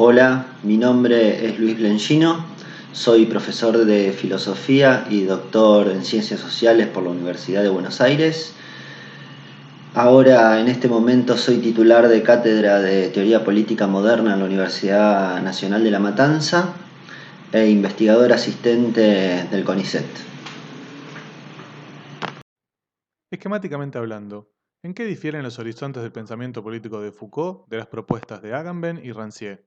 Hola, mi nombre es Luis Blenchino, soy profesor de filosofía y doctor en ciencias sociales por la Universidad de Buenos Aires. Ahora, en este momento, soy titular de cátedra de teoría política moderna en la Universidad Nacional de La Matanza e investigador asistente del CONICET. Esquemáticamente hablando, ¿en qué difieren los horizontes del pensamiento político de Foucault de las propuestas de Agamben y Rancière?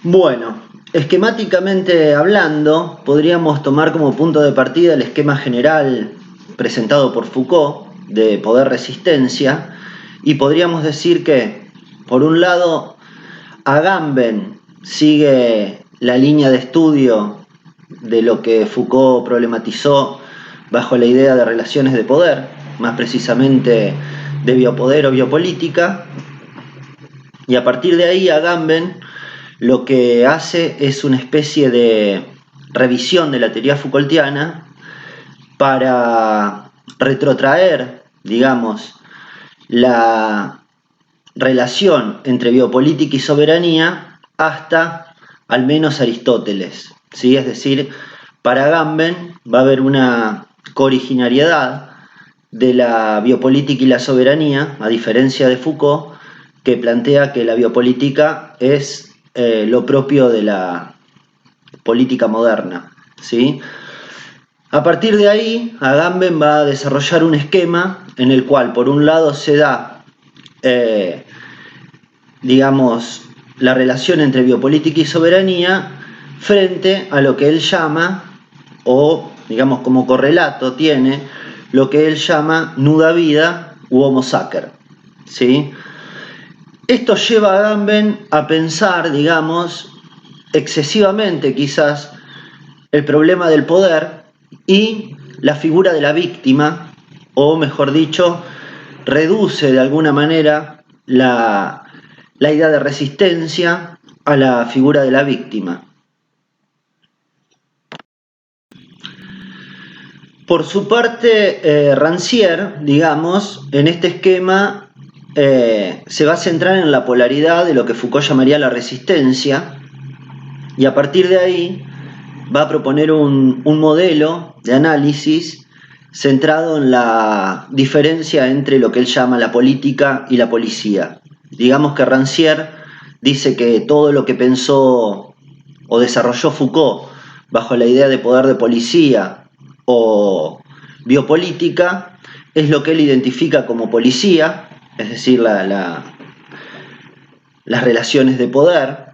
Bueno, esquemáticamente hablando, podríamos tomar como punto de partida el esquema general presentado por Foucault de poder-resistencia y podríamos decir que, por un lado, Agamben sigue la línea de estudio de lo que Foucault problematizó bajo la idea de relaciones de poder, más precisamente de biopoder o biopolítica, y a partir de ahí Agamben lo que hace es una especie de revisión de la teoría Foucaultiana para retrotraer, digamos, la relación entre biopolítica y soberanía hasta al menos Aristóteles, ¿sí? Es decir, para Agamben va a haber una cooriginariedad de la biopolítica y la soberanía, a diferencia de Foucault, que plantea que la biopolítica es lo propio de la política moderna, ¿sí? A partir de ahí, Agamben va a desarrollar un esquema en el cual, por un lado, se da, digamos, la relación entre biopolítica y soberanía frente a lo que él llama, o digamos como correlato tiene, lo que él llama nuda vida u homo sacer, ¿sí? Esto lleva a Agamben a pensar, digamos, excesivamente quizás, el problema del poder y la figura de la víctima, o mejor dicho, reduce de alguna manera la idea de resistencia a la figura de la víctima. Por su parte, Rancière, digamos, en este esquema se va a centrar en la polaridad de lo que Foucault llamaría la resistencia, y a partir de ahí va a proponer un modelo de análisis centrado en la diferencia entre lo que él llama la política y la policía. Digamos que Rancière dice que todo lo que pensó o desarrolló Foucault bajo la idea de poder de policía o biopolítica es lo que él identifica como policía, es decir, las relaciones de poder,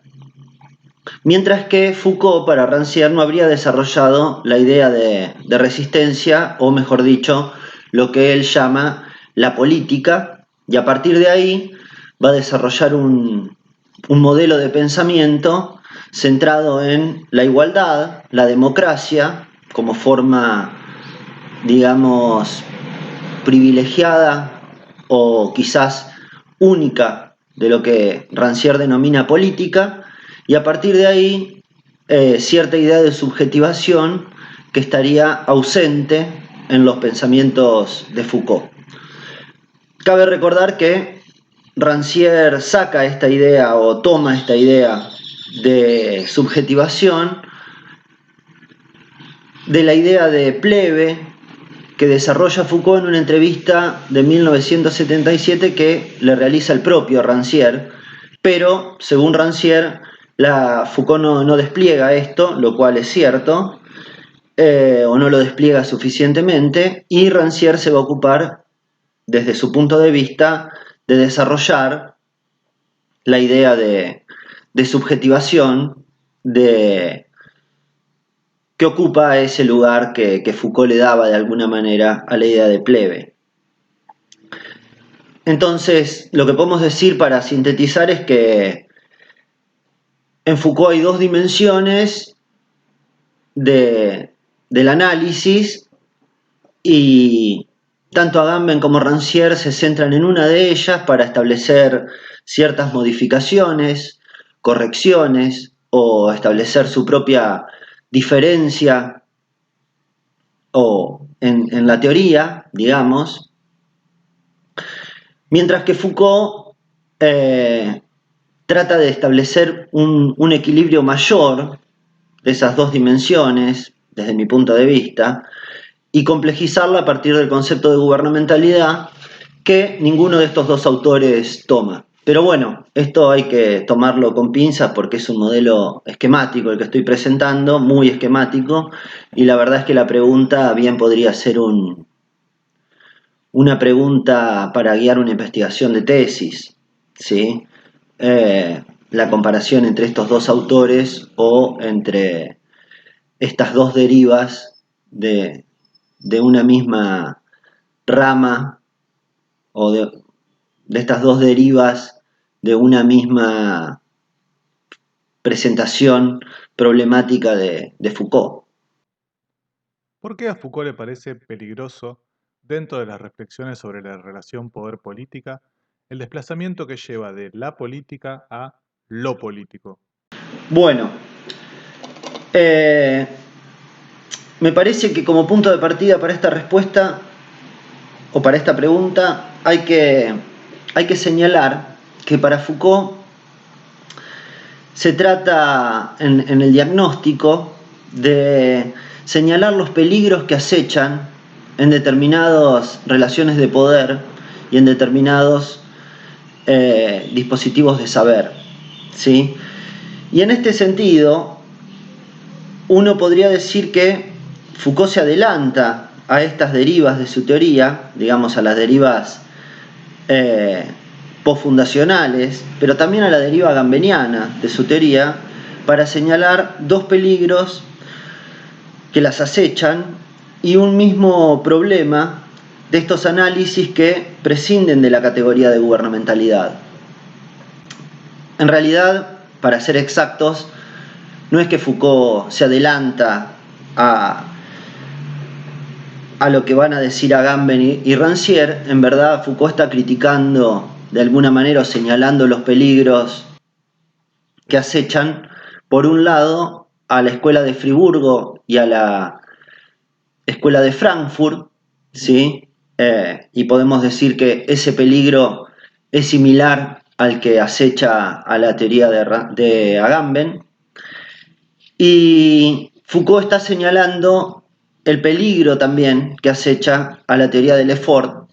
mientras que Foucault, para Rancière, no habría desarrollado la idea de resistencia, o mejor dicho, lo que él llama la política, y a partir de ahí va a desarrollar un modelo de pensamiento centrado en la igualdad, la democracia, como forma, digamos, privilegiada o quizás única de lo que Rancière denomina política, y a partir de ahí cierta idea de subjetivación que estaría ausente en los pensamientos de Foucault. Cabe recordar que Rancière saca esta idea o toma esta idea de subjetivación de la idea de plebe que desarrolla Foucault en una entrevista de 1977 que le realiza el propio Rancière, pero según Rancière, Foucault no despliega esto, lo cual es cierto, o no lo despliega suficientemente, y Rancière se va a ocupar, desde su punto de vista, de desarrollar la idea de subjetivación, que ocupa ese lugar que Foucault le daba de alguna manera a la idea de plebe. Entonces, lo que podemos decir para sintetizar es que en Foucault hay dos dimensiones del análisis, y tanto Agamben como Rancière se centran en una de ellas para establecer ciertas modificaciones, correcciones o establecer su propia diferencia o en la teoría, digamos, mientras que Foucault trata de establecer un equilibrio mayor de esas dos dimensiones, desde mi punto de vista, y complejizarla a partir del concepto de gubernamentalidad que ninguno de estos dos autores toma. Pero bueno, esto hay que tomarlo con pinzas porque es un modelo esquemático el que estoy presentando, muy esquemático, y la verdad es que la pregunta bien podría ser una pregunta para guiar una investigación de tesis, ¿sí? La comparación entre estos dos autores o entre estas dos derivas de una misma rama o de estas dos derivas de una misma presentación problemática de Foucault. ¿Por qué a Foucault le parece peligroso, dentro de las reflexiones sobre la relación poder-política, el desplazamiento que lleva de la política a lo político? Bueno, me parece que como punto de partida para esta respuesta o para esta pregunta hay que señalar que para Foucault se trata en el diagnóstico de señalar los peligros que acechan en determinadas relaciones de poder y en determinados dispositivos de saber, ¿sí? Y en este sentido, uno podría decir que Foucault se adelanta a estas derivas de su teoría, digamos a las derivas posfundacionales, pero también a la deriva agambeniana de su teoría, para señalar dos peligros que las acechan y un mismo problema de estos análisis que prescinden de la categoría de gubernamentalidad. En realidad, para ser exactos, no es que Foucault se adelanta a lo que van a decir Agamben y Rancière. En verdad, Foucault está criticando de alguna manera o señalando los peligros que acechan, por un lado, a la escuela de Friburgo y a la escuela de Frankfurt, ¿sí? Y podemos decir que ese peligro es similar al que acecha a la teoría de Agamben. Y Foucault está señalando el peligro también que acecha a la teoría de Lefort,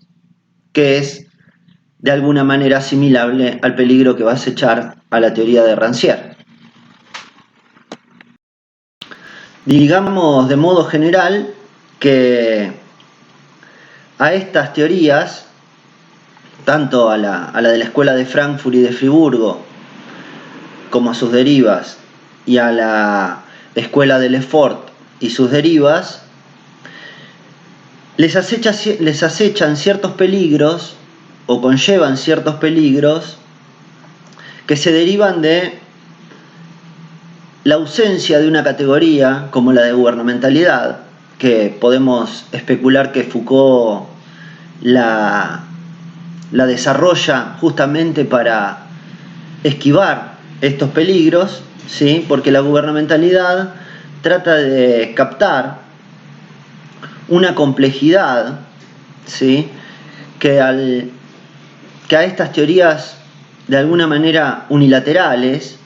que es de alguna manera asimilable al peligro que va a acechar a la teoría de Rancière. Digamos de modo general que a estas teorías, tanto a la de la escuela de Frankfurt y de Friburgo, como a sus derivas, y a la escuela de Lefort y sus derivas, les acechan ciertos peligros o conllevan ciertos peligros que se derivan de la ausencia de una categoría como la de gubernamentalidad, que podemos especular que Foucault la desarrolla justamente para esquivar estos peligros, ¿sí? Porque la gubernamentalidad trata de captar una complejidad, ¿sí? que a estas teorías de alguna manera unilaterales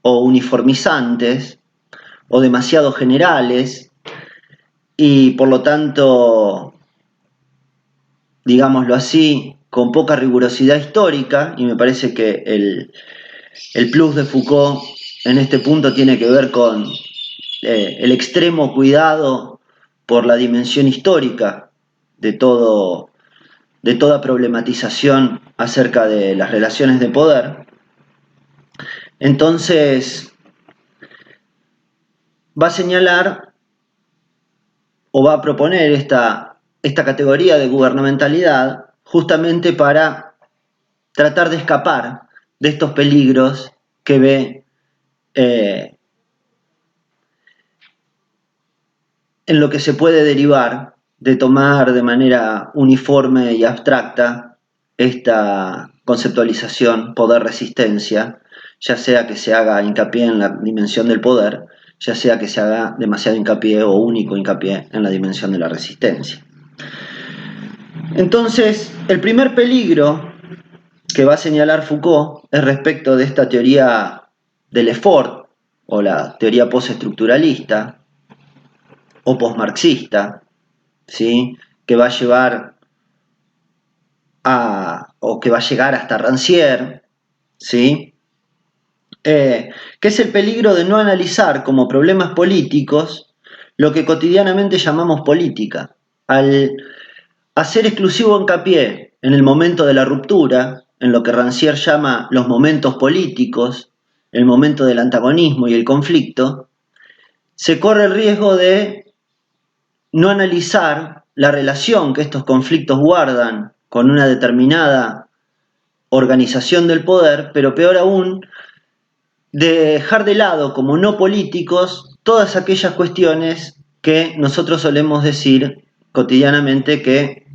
o uniformizantes o demasiado generales y por lo tanto, digámoslo así, con poca rigurosidad histórica, y me parece que el plus de Foucault en este punto tiene que ver con el extremo cuidado por la dimensión histórica de toda problematización acerca de las relaciones de poder. Entonces, va a señalar o va a proponer esta categoría de gubernamentalidad justamente para tratar de escapar de estos peligros que ve en lo que se puede derivar de tomar de manera uniforme y abstracta esta conceptualización poder-resistencia, ya sea que se haga hincapié en la dimensión del poder, ya sea que se haga demasiado hincapié o único hincapié en la dimensión de la resistencia. Entonces, el primer peligro que va a señalar Foucault es respecto de esta teoría del effort, o la teoría postestructuralista, o posmarxista, ¿sí? Que va a llevar o que va a llegar hasta Rancière, ¿sí? Que es el peligro de no analizar como problemas políticos lo que cotidianamente llamamos política. Al hacer exclusivo hincapié en el momento de la ruptura, en lo que Rancière llama los momentos políticos, el momento del antagonismo y el conflicto, se corre el riesgo de no analizar la relación que estos conflictos guardan con una determinada organización del poder, pero peor aún, de dejar de lado como no políticos todas aquellas cuestiones que nosotros solemos decir cotidianamente que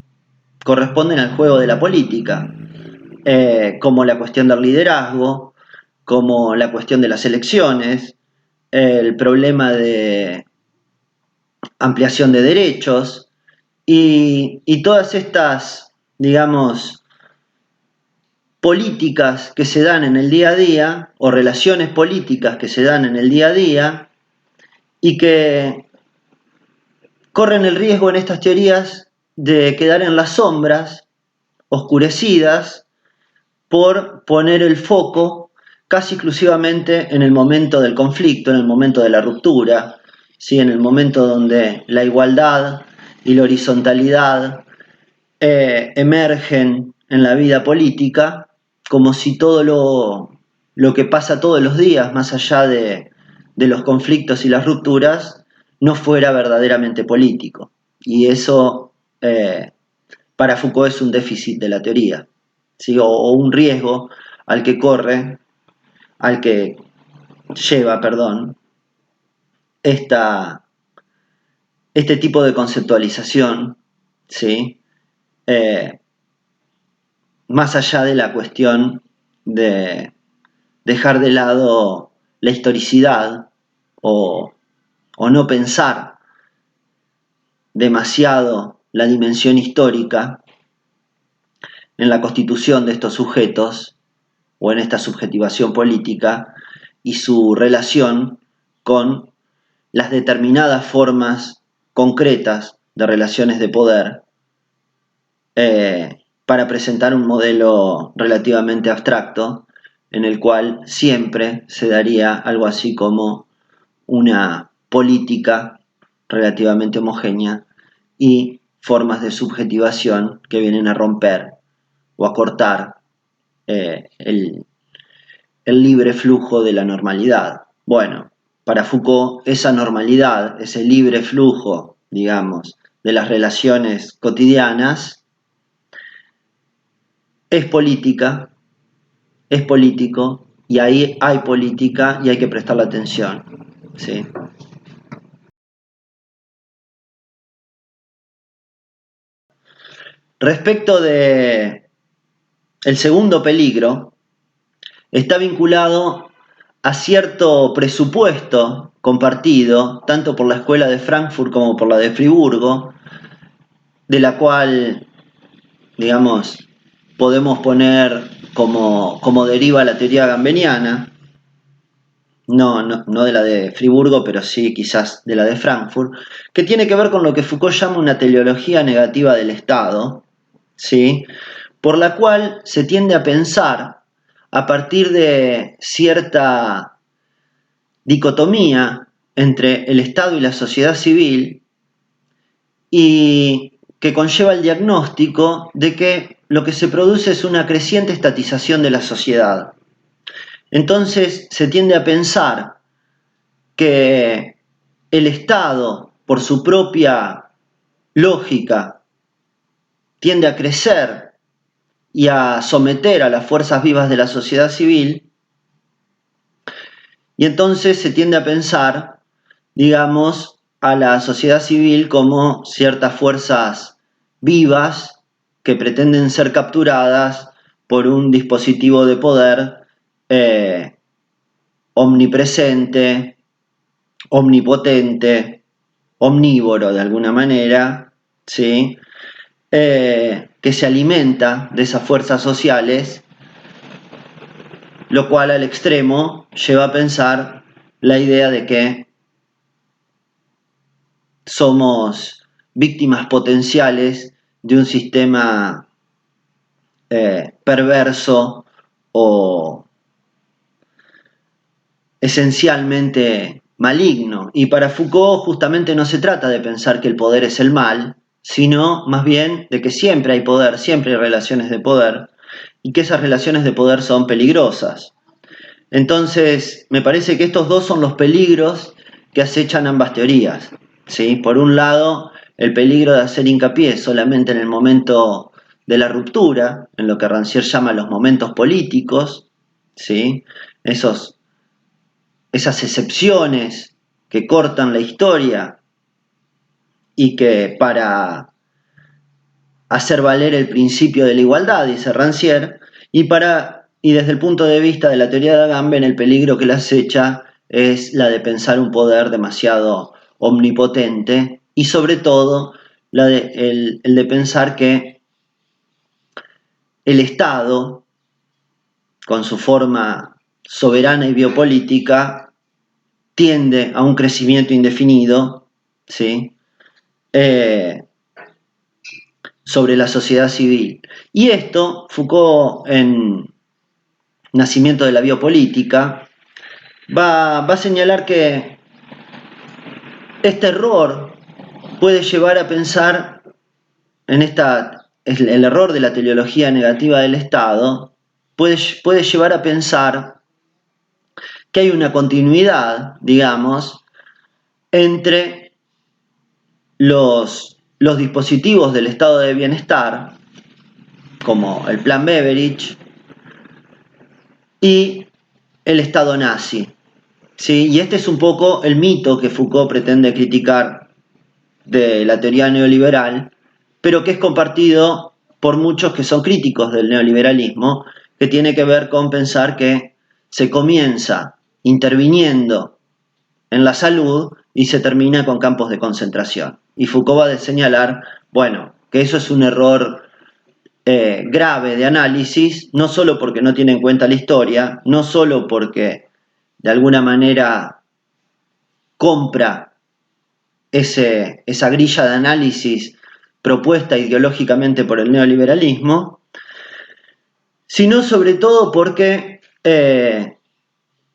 corresponden al juego de la política, como la cuestión del liderazgo, como la cuestión de las elecciones, el problema de ampliación de derechos y todas estas, digamos, políticas que se dan en el día a día o relaciones políticas que se dan en el día a día y que corren el riesgo en estas teorías de quedar en las sombras, oscurecidas, por poner el foco casi exclusivamente en el momento del conflicto, en el momento de la ruptura, ¿sí? En el momento donde la igualdad y la horizontalidad emergen en la vida política, como si todo lo que pasa todos los días, más allá de los conflictos y las rupturas, no fuera verdaderamente político. Y eso para Foucault es un déficit de la teoría, ¿sí? O un riesgo al que corre, al que lleva, perdón, este tipo de conceptualización, ¿sí? Eh, más allá de la cuestión de dejar de lado la historicidad o, o no pensar demasiado la dimensión histórica en la constitución de estos sujetos o en esta subjetivación política y su relación con las determinadas formas concretas de relaciones de poder para presentar un modelo relativamente abstracto en el cual siempre se daría algo así como una política relativamente homogénea y formas de subjetivación que vienen a romper o a cortar el libre flujo de la normalidad. Bueno, para Foucault esa normalidad, ese libre flujo, digamos, de las relaciones cotidianas, es política, es político, y ahí hay política y hay que prestarle atención, ¿sí? Respecto de el segundo peligro, está vinculado a cierto presupuesto compartido, tanto por la escuela de Frankfurt como por la de Friburgo, de la cual, digamos, podemos poner como deriva la teoría gambeniana, no de la de Friburgo, pero sí quizás de la de Frankfurt, que tiene que ver con lo que Foucault llama una teleología negativa del Estado, ¿sí? Por la cual se tiende a pensar a partir de cierta dicotomía entre el Estado y la sociedad civil y que conlleva el diagnóstico de que lo que se produce es una creciente estatización de la sociedad. Entonces se tiende a pensar que el Estado, por su propia lógica, tiende a crecer y a someter a las fuerzas vivas de la sociedad civil, y entonces se tiende a pensar, digamos, a la sociedad civil como ciertas fuerzas vivas que pretenden ser capturadas por un dispositivo de poder omnipresente, omnipotente, omnívoro de alguna manera, ¿sí? Que se alimenta de esas fuerzas sociales lo cual al extremo lleva a pensar la idea de que somos víctimas potenciales de un sistema perverso o esencialmente maligno. Y para Foucault justamente no se trata de pensar que el poder es el mal, sino más bien de que siempre hay poder, siempre hay relaciones de poder, y que esas relaciones de poder son peligrosas. Entonces, me parece que estos dos son los peligros que acechan ambas teorías, ¿sí? Por un lado, el peligro de hacer hincapié solamente en el momento de la ruptura, en lo que Rancière llama los momentos políticos, ¿sí? Esas excepciones que cortan la historia y que para hacer valer el principio de la igualdad, dice Rancière, y desde el punto de vista de la teoría de Agamben, el peligro que la acecha es la de pensar un poder demasiado omnipotente y sobre todo el de pensar que el Estado, con su forma soberana y biopolítica, tiende a un crecimiento indefinido, ¿sí? Sobre la sociedad civil. Y esto, Foucault, en Nacimiento de la biopolítica, va a señalar que este error puede llevar a pensar en el error de la teleología negativa del Estado, puede llevar a pensar que hay una continuidad, digamos, entre los dispositivos del estado de bienestar, como el plan Beveridge, y el estado nazi, ¿sí? Y este es un poco el mito que Foucault pretende criticar de la teoría neoliberal, pero que es compartido por muchos que son críticos del neoliberalismo, que tiene que ver con pensar que se comienza interviniendo en la salud y se termina con campos de concentración. Y Foucault va a señalar, bueno, que eso es un error grave de análisis, no solo porque no tiene en cuenta la historia, no solo porque de alguna manera compra esa grilla de análisis propuesta ideológicamente por el neoliberalismo, sino sobre todo porque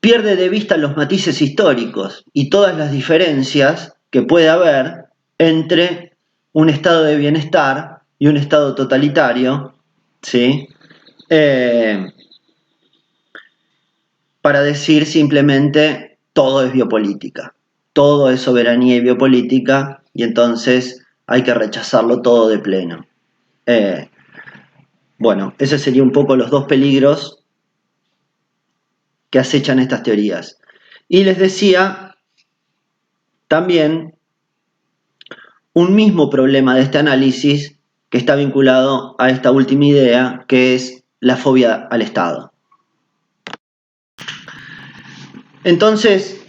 pierde de vista los matices históricos y todas las diferencias que puede haber entre un estado de bienestar y un estado totalitario, ¿sí? Para decir simplemente todo es biopolítica, todo es soberanía y biopolítica, y entonces hay que rechazarlo todo de pleno. Bueno, esos serían un poco los dos peligros que acechan estas teorías. Y les decía también un mismo problema de este análisis que está vinculado a esta última idea, que es la fobia al Estado. Entonces,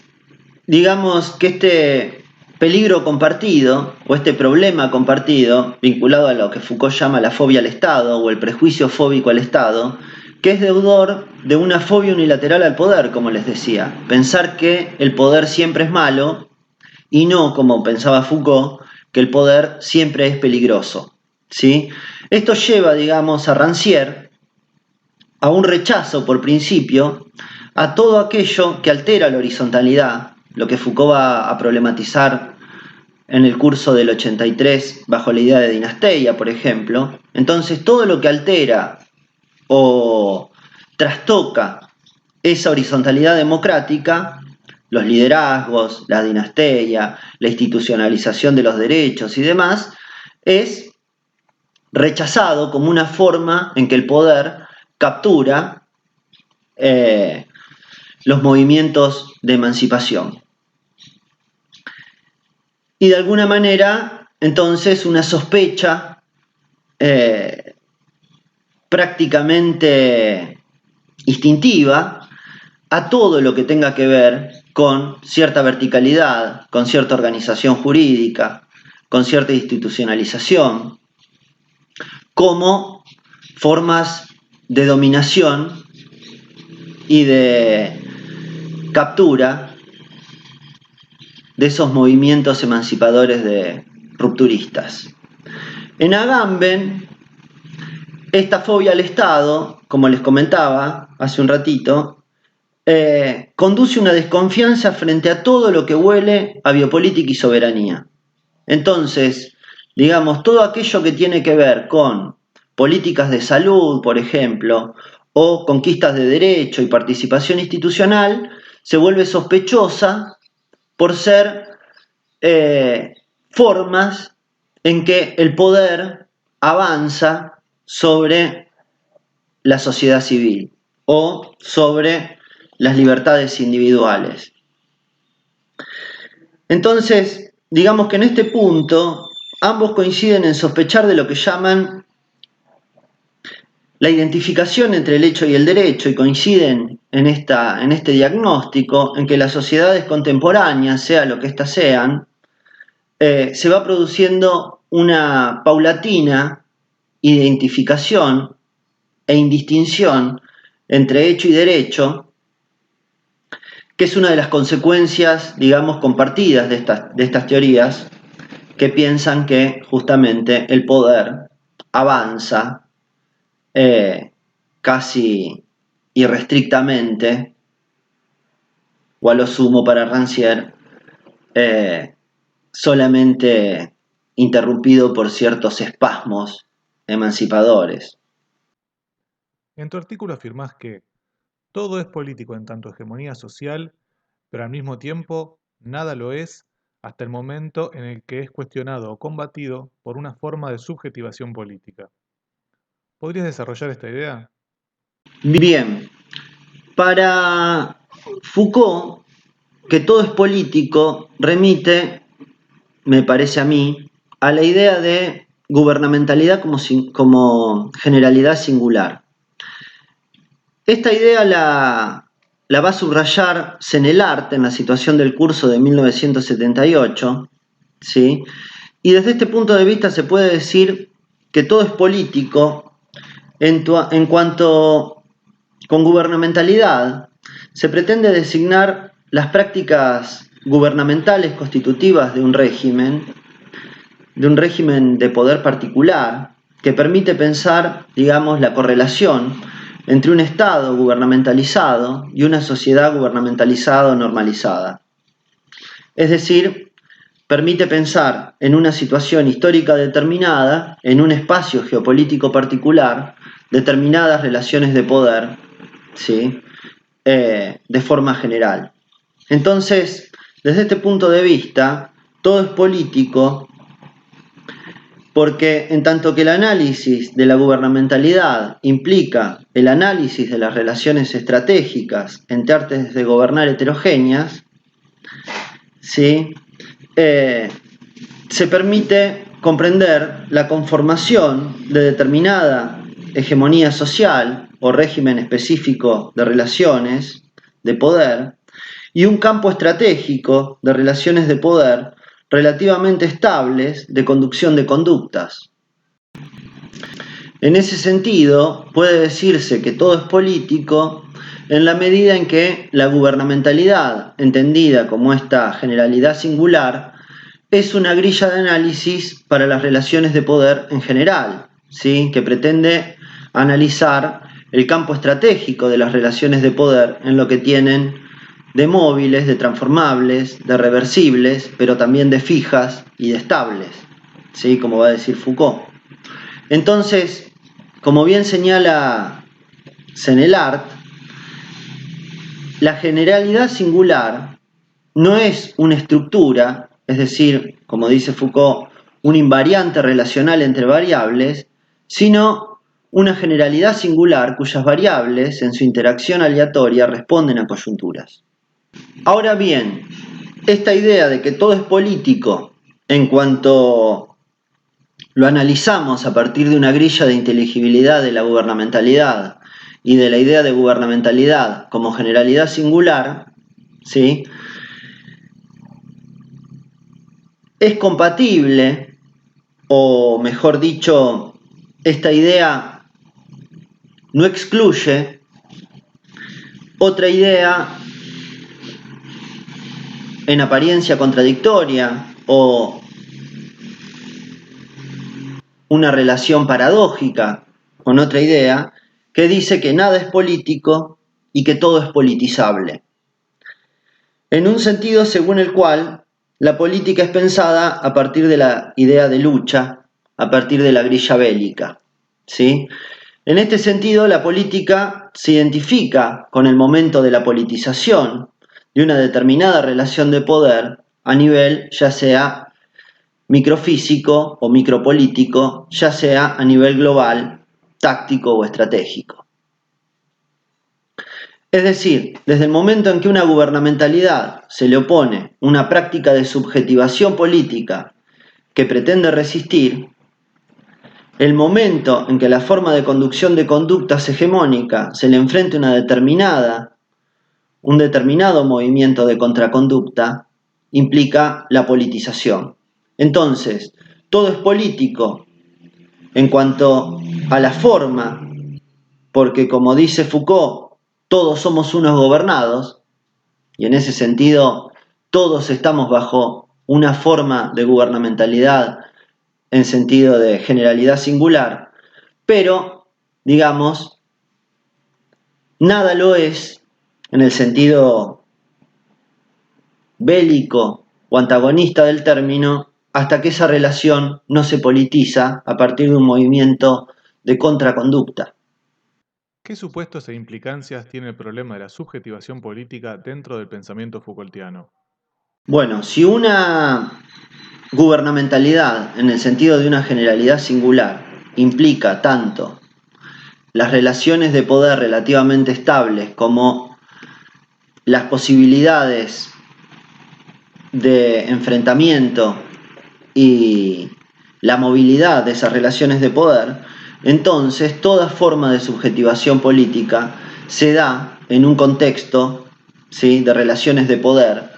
digamos que este peligro compartido o este problema compartido, vinculado a lo que Foucault llama la fobia al Estado o el prejuicio fóbico al Estado, que es deudor de una fobia unilateral al poder, como les decía. Pensar que el poder siempre es malo y no, como pensaba Foucault, que el poder siempre es peligroso, ¿sí? Esto lleva, digamos, a Rancière a un rechazo por principio a todo aquello que altera la horizontalidad, lo que Foucault va a problematizar en el curso del 83 bajo la idea de dinastía, por ejemplo. Entonces, todo lo que altera o trastoca esa horizontalidad democrática, los liderazgos, la dinastía, la institucionalización de los derechos y demás, es rechazado como una forma en que el poder captura los movimientos de emancipación. Y de alguna manera, entonces, una sospecha prácticamente instintiva a todo lo que tenga que ver con cierta verticalidad, con cierta organización jurídica, con cierta institucionalización, como formas de dominación y de captura de esos movimientos emancipadores de rupturistas. En Agamben, esta fobia al Estado, como les comentaba hace un ratito, conduce una desconfianza frente a todo lo que huele a biopolítica y soberanía. Entonces, digamos, todo aquello que tiene que ver con políticas de salud, por ejemplo, o conquistas de derecho y participación institucional, se vuelve sospechosa por ser formas en que el poder avanza sobre la sociedad civil o sobre las libertades individuales. Entonces, digamos que en este punto ambos coinciden en sospechar de lo que llaman la identificación entre el hecho y el derecho, y coinciden en este diagnóstico en que las sociedades contemporáneas, sea lo que éstas sean, se va produciendo una paulatina identificación e indistinción entre hecho y derecho, que es una de las consecuencias, digamos, compartidas de estas teorías, que piensan que justamente el poder avanza casi irrestrictamente, o a lo sumo para Rancière, solamente interrumpido por ciertos espasmos emancipadores. En tu artículo afirmás que todo es político en tanto hegemonía social, pero al mismo tiempo nada lo es hasta el momento en el que es cuestionado o combatido por una forma de subjetivación política. ¿Podrías desarrollar esta idea? Bien, para Foucault, que todo es político, remite, me parece a mí, a la idea de gubernamentalidad como generalidad singular. Esta idea la va a subrayar Senelart en la situación del curso de 1978, ¿sí? Y desde este punto de vista se puede decir que todo es político en cuanto con gubernamentalidad se pretende designar las prácticas gubernamentales constitutivas de un régimen de poder particular, que permite pensar, digamos, la correlación entre un Estado gubernamentalizado y una sociedad gubernamentalizada o normalizada. Es decir, permite pensar en una situación histórica determinada, en un espacio geopolítico particular, determinadas relaciones de poder, ¿sí? De forma general. Entonces, desde este punto de vista, todo es político porque en tanto que el análisis de la gubernamentalidad implica el análisis de las relaciones estratégicas entre artes de gobernar heterogéneas, ¿sí? Se permite comprender la conformación de determinada hegemonía social o régimen específico de relaciones de poder y un campo estratégico de relaciones de poder relativamente estables de conducción de conductas. En ese sentido, puede decirse que todo es político en la medida en que la gubernamentalidad, entendida como esta generalidad singular, es una grilla de análisis para las relaciones de poder en general, ¿sí? Que pretende analizar el campo estratégico de las relaciones de poder en lo que tienen de móviles, de transformables, de reversibles, pero también de fijas y de estables, ¿sí? Como va a decir Foucault. Entonces, como bien señala Senelart, la generalidad singular no es una estructura, es decir, como dice Foucault, un invariante relacional entre variables, sino una generalidad singular cuyas variables, en su interacción aleatoria, responden a coyunturas. Ahora bien, esta idea de que todo es político en cuanto lo analizamos a partir de una grilla de inteligibilidad de la gubernamentalidad y de la idea de gubernamentalidad como generalidad singular, ¿sí? Es compatible, o mejor dicho, esta idea no excluye otra idea en apariencia contradictoria o una relación paradójica con otra idea que dice que nada es político y que todo es politizable. En un sentido según el cual la política es pensada a partir de la idea de lucha, a partir de la grilla bélica, ¿sí? En este sentido, la política se identifica con el momento de la politización de una determinada relación de poder a nivel ya sea microfísico o micropolítico, ya sea a nivel global, táctico o estratégico. Es decir, desde el momento en que una gubernamentalidad se le opone una práctica de subjetivación política que pretende resistir, el momento en que la forma de conducción de conductas hegemónica se le enfrente un determinado movimiento de contraconducta, implica la politización. Entonces, todo es político en cuanto a la forma, porque como dice Foucault, todos somos unos gobernados, y en ese sentido todos estamos bajo una forma de gubernamentalidad en sentido de generalidad singular, pero, digamos, nada lo es en el sentido bélico o antagonista del término hasta que esa relación no se politiza a partir de un movimiento de contraconducta. ¿Qué supuestos e implicancias tiene el problema de la subjetivación política dentro del pensamiento Foucaultiano? Bueno, si una gubernamentalidad en el sentido de una generalidad singular implica tanto las relaciones de poder relativamente estables como las posibilidades de enfrentamiento y la movilidad de esas relaciones de poder, entonces toda forma de subjetivación política se da en un contexto, ¿sí?, de relaciones de poder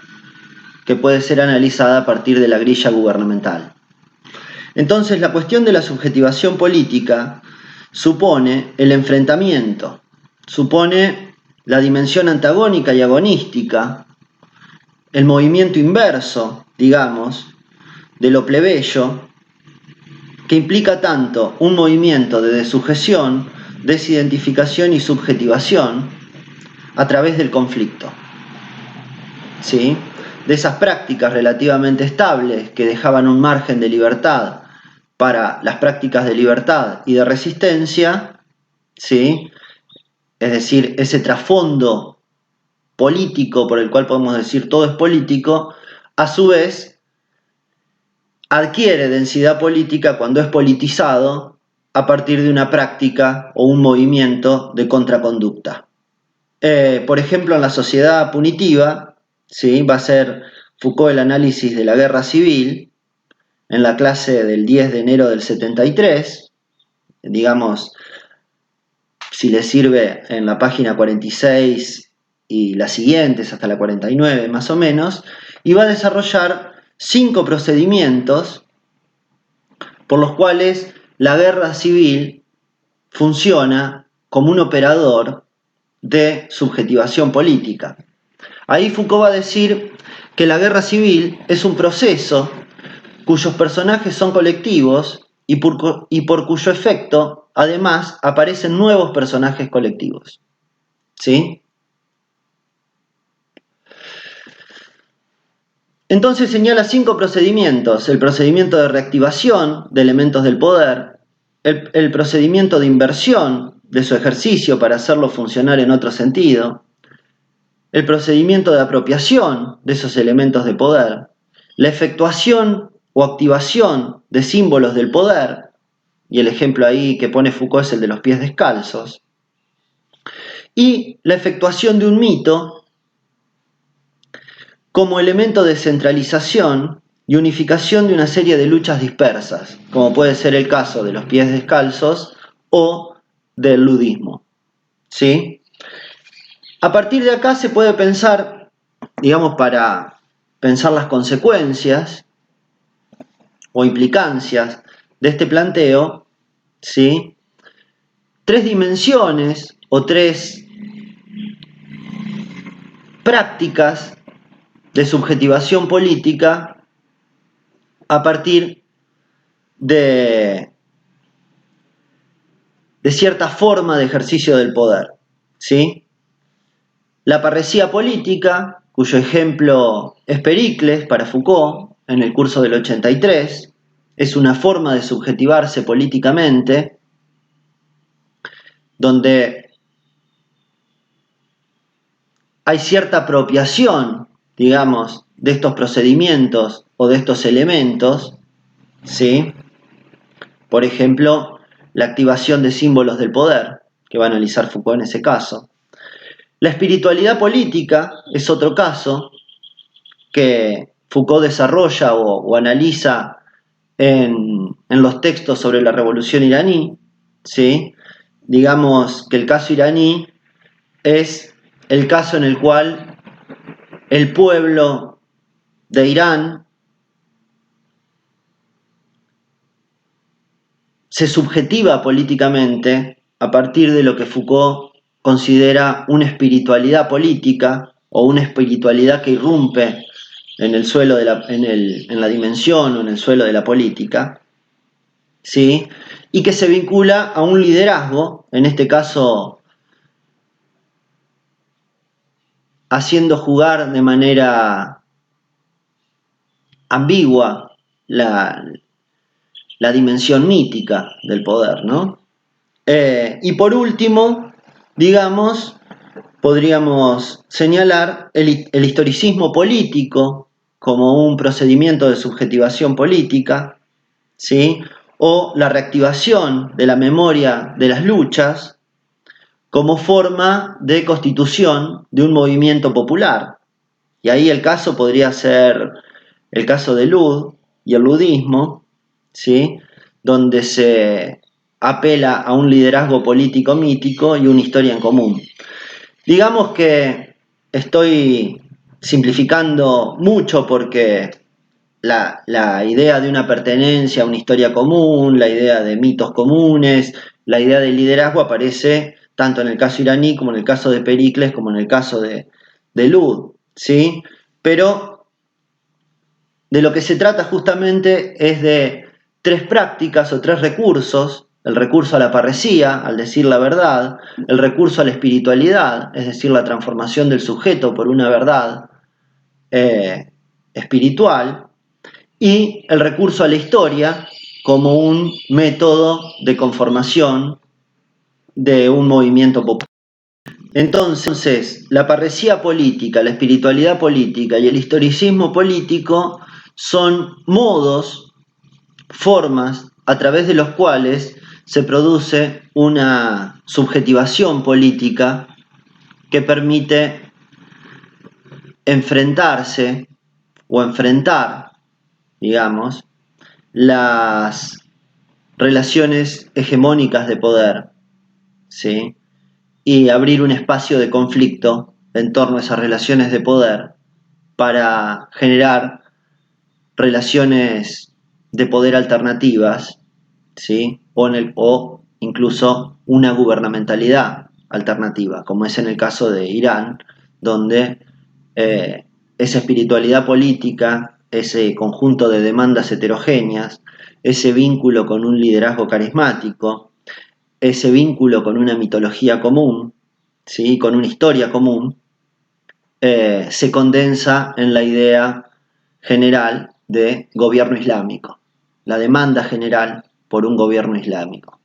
que puede ser analizada a partir de la grilla gubernamental. Entonces la cuestión de la subjetivación política supone el enfrentamiento, supone la dimensión antagónica y agonística, el movimiento inverso, digamos, de lo plebeyo, que implica tanto un movimiento de desujeción, desidentificación y subjetivación a través del conflicto, ¿sí?, de esas prácticas relativamente estables que dejaban un margen de libertad para las prácticas de libertad y de resistencia, ¿sí?, es decir, ese trasfondo político por el cual podemos decir todo es político, a su vez adquiere densidad política cuando es politizado a partir de una práctica o un movimiento de contraconducta. Por ejemplo, en la sociedad punitiva, ¿sí?, va a ser Foucault el análisis de la guerra civil en la clase del 10 de enero del 73, digamos, si le sirve en la página 46 y las siguientes hasta la 49 más o menos, y va a desarrollar 5 procedimientos por los cuales la guerra civil funciona como un operador de subjetivación política. Ahí Foucault va a decir que la guerra civil es un proceso cuyos personajes son colectivos y por cuyo efecto, además, aparecen nuevos personajes colectivos. ¿Sí? Entonces señala 5 procedimientos: el procedimiento de reactivación de elementos del poder, el procedimiento de inversión de su ejercicio para hacerlo funcionar en otro sentido, el procedimiento de apropiación de esos elementos de poder, la efectuación o activación de símbolos del poder, y el ejemplo ahí que pone Foucault es el de los pies descalzos, y la efectuación de un mito como elemento de centralización y unificación de una serie de luchas dispersas, como puede ser el caso de los pies descalzos o del ludismo. ¿Sí? A partir de acá se puede pensar, digamos, para pensar las consecuencias o implicancias de este planteo, ¿sí?, 3 dimensiones o 3 prácticas de subjetivación política a partir de cierta forma de ejercicio del poder, ¿sí? La parresía política, cuyo ejemplo es Pericles para Foucault en el curso del 83, es una forma de subjetivarse políticamente donde hay cierta apropiación, digamos, de estos procedimientos o de estos elementos, ¿sí? Por ejemplo, la activación de símbolos del poder, que va a analizar Foucault en ese caso. La espiritualidad política es otro caso que Foucault desarrolla o analiza en los textos sobre la revolución iraní, ¿sí? Digamos que el caso iraní es el caso en el cual el pueblo de Irán se subjetiva políticamente a partir de lo que Foucault considera una espiritualidad política o una espiritualidad que irrumpe en el suelo en la dimensión o en el suelo de la política, ¿sí? Y que se vincula a un liderazgo, en este caso haciendo jugar de manera ambigua la dimensión mítica del poder, ¿no? Y por último, digamos, podríamos señalar el historicismo político como un procedimiento de subjetivación política, ¿sí? O la reactivación de la memoria de las luchas como forma de constitución de un movimiento popular. Y ahí el caso podría ser el caso de Lud y el ludismo, ¿sí? Donde se apela a un liderazgo político mítico y una historia en común. Digamos que estoy simplificando mucho porque la idea de una pertenencia a una historia común, la idea de mitos comunes, la idea del liderazgo aparece tanto en el caso iraní como en el caso de Pericles como en el caso de Lud, ¿sí? Pero de lo que se trata justamente es de tres prácticas o tres recursos: el recurso a la parresía, al decir la verdad; el recurso a la espiritualidad, es decir, la transformación del sujeto por una verdad espiritual; y el recurso a la historia como un método de conformación de un movimiento popular. Entonces, la parresía política, la espiritualidad política y el historicismo político son modos, formas a través de los cuales se produce una subjetivación política que permite enfrentarse o enfrentar, digamos, las relaciones hegemónicas de poder, ¿sí? Y abrir un espacio de conflicto en torno a esas relaciones de poder para generar relaciones de poder alternativas, ¿sí? O incluso una gubernamentalidad alternativa, como es en el caso de Irán, donde esa espiritualidad política, ese conjunto de demandas heterogéneas, ese vínculo con un liderazgo carismático, ese vínculo con una mitología común, ¿sí? Con una historia común, se condensa en la idea general de gobierno islámico, la demanda general por un gobierno islámico.